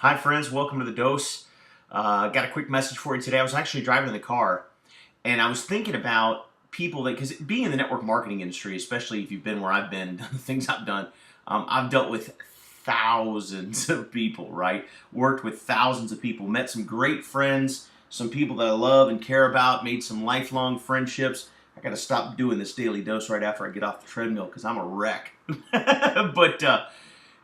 Hi, friends. Welcome to The Dose. Got a quick message for you today. I was actually driving in the car, and I was thinking about people that, because being in the network marketing industry, especially if you've been where I've been, the things I've done, I've dealt with thousands of people, right? Worked with thousands of people, met some great friends, some people that I love and care about, made some lifelong friendships. I got to stop doing this daily dose right after I get off the treadmill because I'm a wreck. But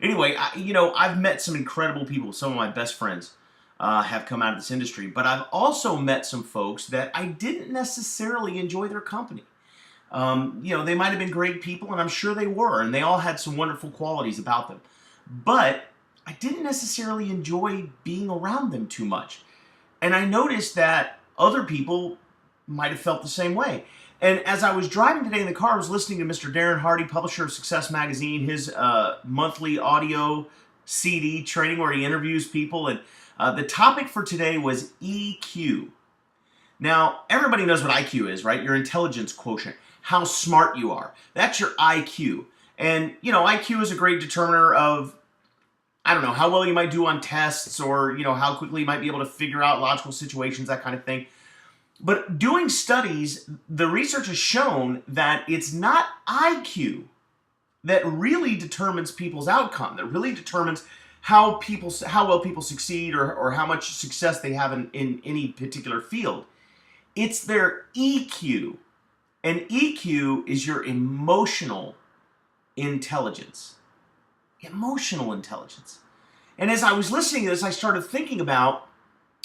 anyway, I've met some incredible people. Some of my best friends have come out of this industry, but I've also met some folks that I didn't necessarily enjoy their company. They might have been great people, and I'm sure they were, and they all had some wonderful qualities about them. But I didn't necessarily enjoy being around them too much. And I noticed that other people might have felt the same way. And as I was driving today in the car, I was listening to Mr. Darren Hardy, publisher of Success Magazine, his monthly audio CD training where he interviews people. And the topic for today was EQ. Now, everybody knows what IQ is, right? Your intelligence quotient, how smart you are. That's your IQ. And, IQ is a great determiner of, how well you might do on tests or, how quickly you might be able to figure out logical situations, that kind of thing. But doing studies, the research has shown that it's not IQ that really determines people's outcome, that really determines how well people succeed or how much success they have in any particular field. It's their EQ. And EQ is your emotional intelligence. Emotional intelligence. And as I was listening to this, I started thinking about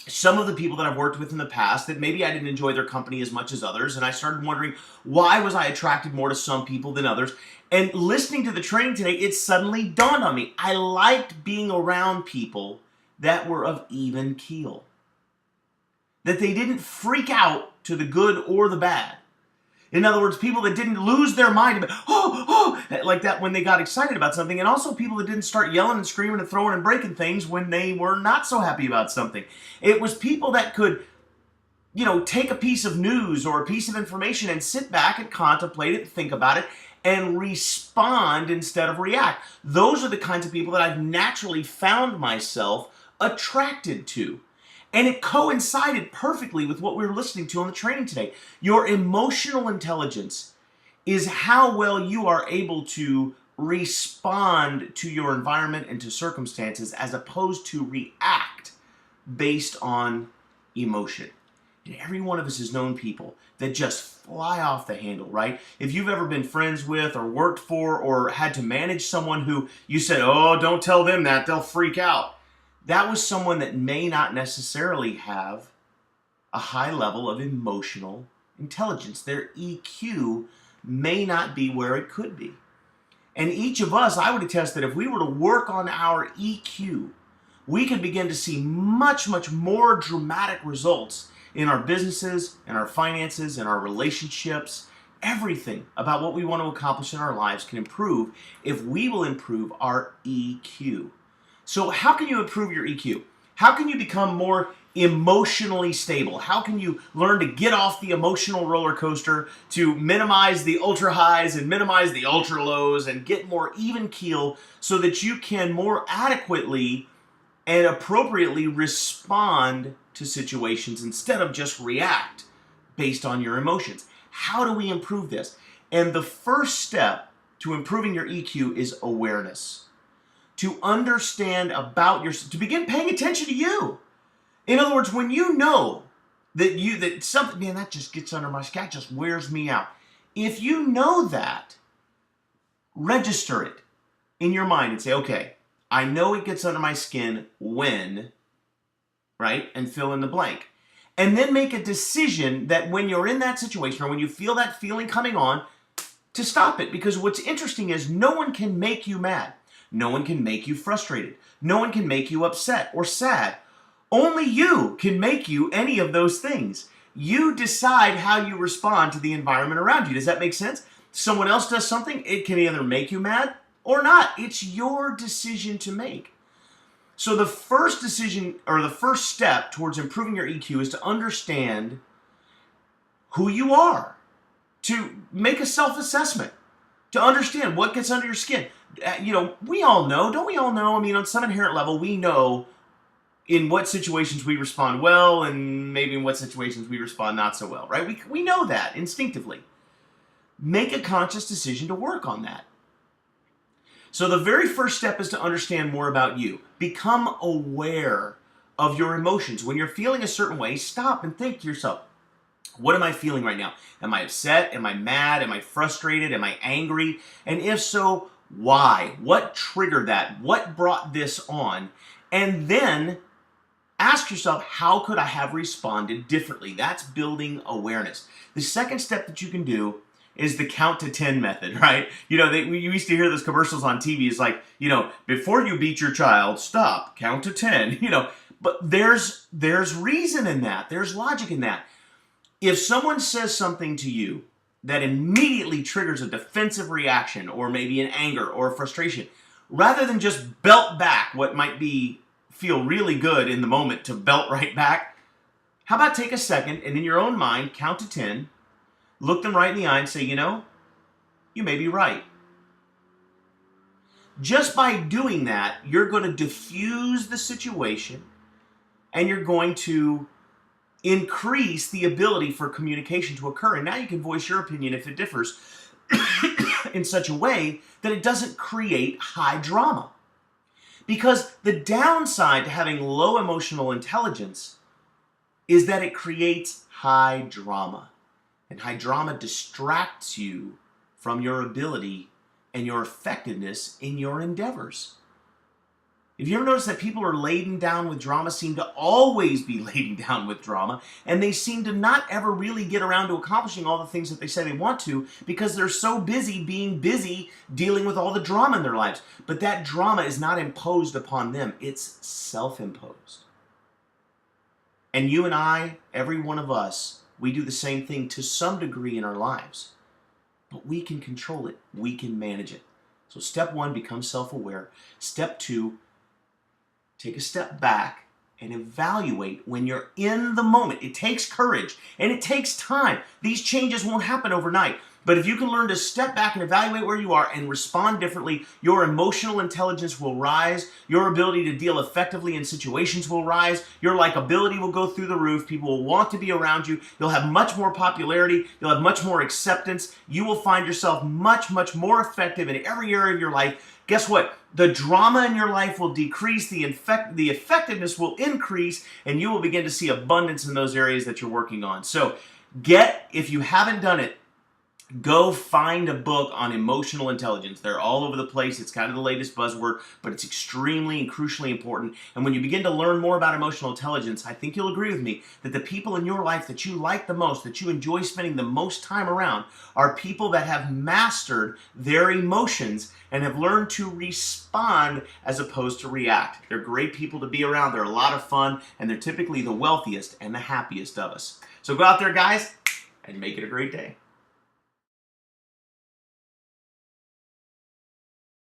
some of the people that I've worked with in the past that maybe I didn't enjoy their company as much as others. And I started wondering, why was I attracted more to some people than others? And listening to the training today, it suddenly dawned on me. I liked being around people that were of even keel. That they didn't freak out to the good or the bad. In other words, people that didn't lose their mind like that when they got excited about something, and also people that didn't start yelling and screaming and throwing and breaking things when they were not so happy about something. It was people that could, take a piece of news or a piece of information and sit back and contemplate it, think about it, and respond instead of react. Those are the kinds of people that I've naturally found myself attracted to. And it coincided perfectly with what we were listening to on the training today. Your emotional intelligence is how well you are able to respond to your environment and to circumstances as opposed to react based on emotion. And every one of us has known people that just fly off the handle, right? If you've ever been friends with or worked for or had to manage someone who you said, oh, don't tell them that, they'll freak out. That was someone that may not necessarily have a high level of emotional intelligence. Their EQ may not be where it could be. And each of us, I would attest that if we were to work on our EQ, we could begin to see much, much more dramatic results in our businesses, in our finances, in our relationships. Everything about what we want to accomplish in our lives can improve if we will improve our EQ. So how can you improve your EQ? How can you become more emotionally stable? How can you learn to get off the emotional roller coaster, to minimize the ultra highs and minimize the ultra lows and get more even keel so that you can more adequately and appropriately respond to situations instead of just react based on your emotions? How do we improve this? And the first step to improving your EQ is awareness. To understand about to begin paying attention to you. In other words, when you know that something, man, that just gets under my skin, that just wears me out. If you know that, register it in your mind and say, okay, I know it gets under my skin when, right? And fill in the blank. And then make a decision that when you're in that situation or when you feel that feeling coming on, to stop it. Because what's interesting is no one can make you mad. No one can make you frustrated. No one can make you upset or sad. Only you can make you any of those things. You decide how you respond to the environment around you. Does that make sense? Someone else does something, it can either make you mad or not. It's your decision to make. So the first decision or the first step towards improving your EQ is to understand who you are, to make a self-assessment, to understand what gets under your skin. We all know, don't we all know? I mean, on some inherent level, we know in what situations we respond well and maybe in what situations we respond not so well, right? We know that instinctively. Make a conscious decision to work on that. So the very first step is to understand more about you. Become aware of your emotions. When you're feeling a certain way, stop and think to yourself, what am I feeling right now? Am I upset? Am I mad? Am I frustrated? Am I angry? And if so, why? What triggered that? What brought this on? And then ask yourself, how could I have responded differently? That's building awareness. The second step that you can do is the count to 10 method, right? You used to hear those commercials on TV. It's like, before you beat your child, stop, count to 10, But there's reason in that. There's logic in that. If someone says something to you that immediately triggers a defensive reaction or maybe an anger or a frustration, rather than just belt back what might feel really good in the moment to belt right back, how about take a second and in your own mind, count to 10, look them right in the eye and say, you may be right. Just by doing that, you're going to diffuse the situation and you're going to increase the ability for communication to occur. And now you can voice your opinion if it differs in such a way that it doesn't create high drama. Because the downside to having low emotional intelligence is that it creates high drama. And high drama distracts you from your ability and your effectiveness in your endeavors. If you ever notice that people are laden down with drama, seem to always be laden down with drama, and they seem to not ever really get around to accomplishing all the things that they say they want to because they're so busy being busy dealing with all the drama in their lives. But that drama is not imposed upon them. It's self-imposed. And you and I, every one of us, we do the same thing to some degree in our lives. But we can control it. We can manage it. So step 1, become self-aware. Step 2, take a step back and evaluate when you're in the moment. It takes courage and it takes time. These changes won't happen overnight. But if you can learn to step back and evaluate where you are and respond differently, your emotional intelligence will rise, your ability to deal effectively in situations will rise, your likability will go through the roof, people will want to be around you, you'll have much more popularity, you'll have much more acceptance, you will find yourself much, much more effective in every area of your life. Guess what? The drama in your life will decrease, the effectiveness will increase, and you will begin to see abundance in those areas that you're working on. So if you haven't done it, go find a book on emotional intelligence. They're all over the place. It's kind of the latest buzzword, but it's extremely and crucially important. And when you begin to learn more about emotional intelligence, I think you'll agree with me that the people in your life that you like the most, that you enjoy spending the most time around, are people that have mastered their emotions and have learned to respond as opposed to react. They're great people to be around. They're a lot of fun, and they're typically the wealthiest and the happiest of us. So go out there, guys, and make it a great day.